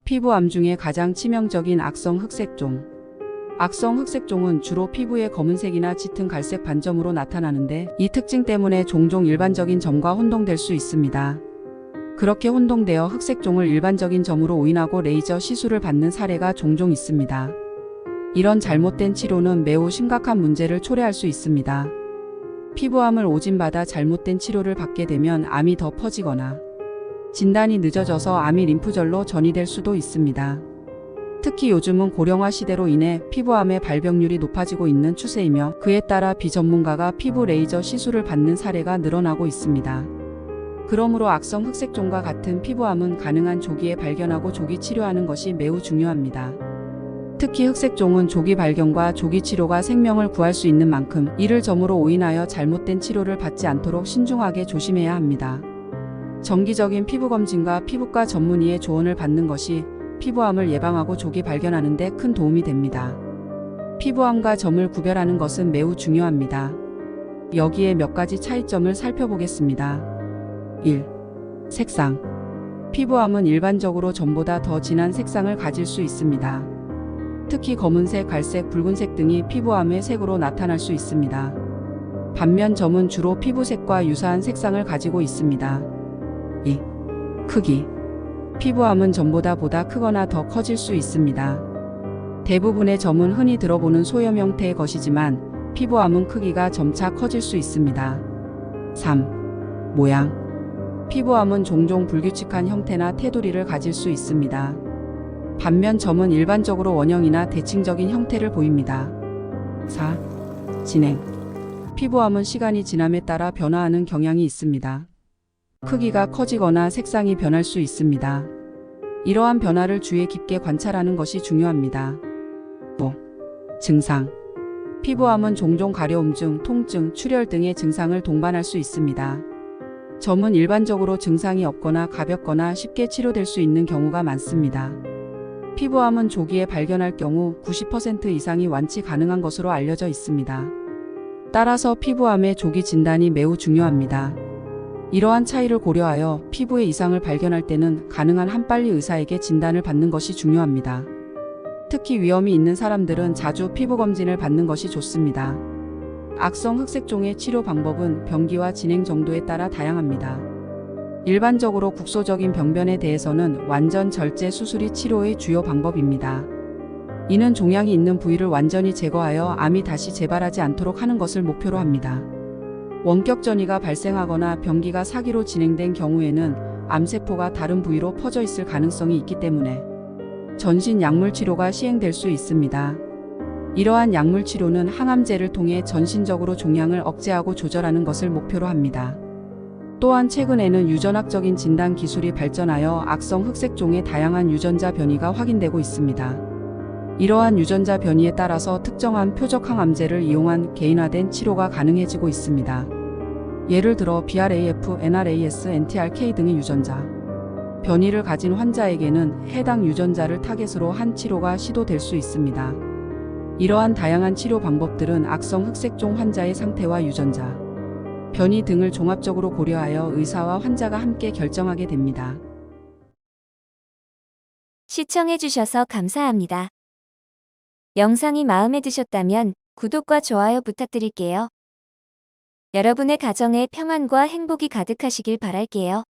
피부암 중에 가장 치명적인 악성 흑색종. 악성 흑색종은 주로 피부의 검은색이나 짙은 갈색 반점으로 나타나는데 이 특징 때문에 종종 일반적인 점과 혼동될 수 있습니다. 그렇게 혼동되어 흑색종을 일반적인 점으로 오인하고 레이저 시술을 받는 사례가 종종 있습니다. 이런 잘못된 치료는 매우 심각한 문제를 초래할 수 있습니다. 피부암을 오진받아 잘못된 치료를 받게 되면 암이 더 퍼지거나 진단이 늦어져서 암이 림프절로 전이될 수도 있습니다. 특히 요즘은 고령화 시대로 인해 피부암의 발병률이 높아지고 있는 추세이며 그에 따라 비전문가가 피부 레이저 시술을 받는 사례가 늘어나고 있습니다. 그러므로 악성 흑색종과 같은 피부암은 가능한 조기에 발견하고 조기 치료하는 것이 매우 중요합니다. 특히 흑색종은 조기 발견과 조기 치료가 생명을 구할 수 있는 만큼 이를 점으로 오인하여 잘못된 치료를 받지 않도록 신중하게 조심해야 합니다. 정기적인 피부검진과 피부과 전문의의 조언을 받는 것이 피부암을 예방하고 조기 발견하는 데 큰 도움이 됩니다. 피부암과 점을 구별하는 것은 매우 중요합니다. 여기에 몇 가지 차이점을 살펴보겠습니다. 1. 색상. 피부암은 일반적으로 점보다 더 진한 색상을 가질 수 있습니다. 특히 검은색, 갈색, 붉은색 등이 피부암의 색으로 나타날 수 있습니다. 반면 점은 주로 피부색과 유사한 색상을 가지고 있습니다. 2. 크기. 피부암은 점보다 보다 크거나 더 커질 수 있습니다. 대부분의 점은 흔히 들어보는 소염 형태의 것이지만 피부암은 크기가 점차 커질 수 있습니다. 3. 모양. 피부암은 종종 불규칙한 형태나 테두리를 가질 수 있습니다. 반면 점은 일반적으로 원형이나 대칭적인 형태를 보입니다. 4. 진행. 피부암은 시간이 지남에 따라 변화하는 경향이 있습니다. 크기가 커지거나 색상이 변할 수 있습니다. 이러한 변화를 주의 깊게 관찰하는 것이 중요합니다. 5. 증상. 피부암은 종종 가려움증, 통증, 출혈 등의 증상을 동반할 수 있습니다. 점은 일반적으로 증상이 없거나 가볍거나 쉽게 치료될 수 있는 경우가 많습니다. 피부암은 조기에 발견할 경우 90% 이상이 완치 가능한 것으로 알려져 있습니다. 따라서 피부암의 조기 진단이 매우 중요합니다. 이러한 차이를 고려하여 피부의 이상을 발견할 때는 가능한 한 빨리 의사에게 진단을 받는 것이 중요합니다. 특히 위험이 있는 사람들은 자주 피부검진을 받는 것이 좋습니다. 악성 흑색종의 치료 방법은 병기와 진행 정도에 따라 다양합니다. 일반적으로 국소적인 병변에 대해서는 완전 절제 수술이 치료의 주요 방법입니다. 이는 종양이 있는 부위를 완전히 제거하여 암이 다시 재발하지 않도록 하는 것을 목표로 합니다. 원격 전이가 발생하거나 병기가 사기로 진행된 경우에는 암세포가 다른 부위로 퍼져 있을 가능성이 있기 때문에 전신 약물 치료가 시행될 수 있습니다. 이러한 약물 치료는 항암제를 통해 전신적으로 종양을 억제하고 조절하는 것을 목표로 합니다. 또한 최근에는 유전학적인 진단 기술이 발전하여 악성 흑색종의 다양한 유전자 변이가 확인되고 있습니다. 이러한 유전자 변이에 따라서 특정한 표적 항암제를 이용한 개인화된 치료가 가능해지고 있습니다. 예를 들어 BRAF, NRAS, NTRK 등의 유전자 변이를 가진 환자에게는 해당 유전자를 타겟으로 한 치료가 시도될 수 있습니다. 이러한 다양한 치료 방법들은 악성 흑색종 환자의 상태와 유전자 변이 등을 종합적으로 고려하여 의사와 환자가 함께 결정하게 됩니다. 시청해주셔서 감사합니다. 영상이 마음에 드셨다면 구독과 좋아요 부탁드릴게요. 여러분의 가정에 평안과 행복이 가득하시길 바랄게요.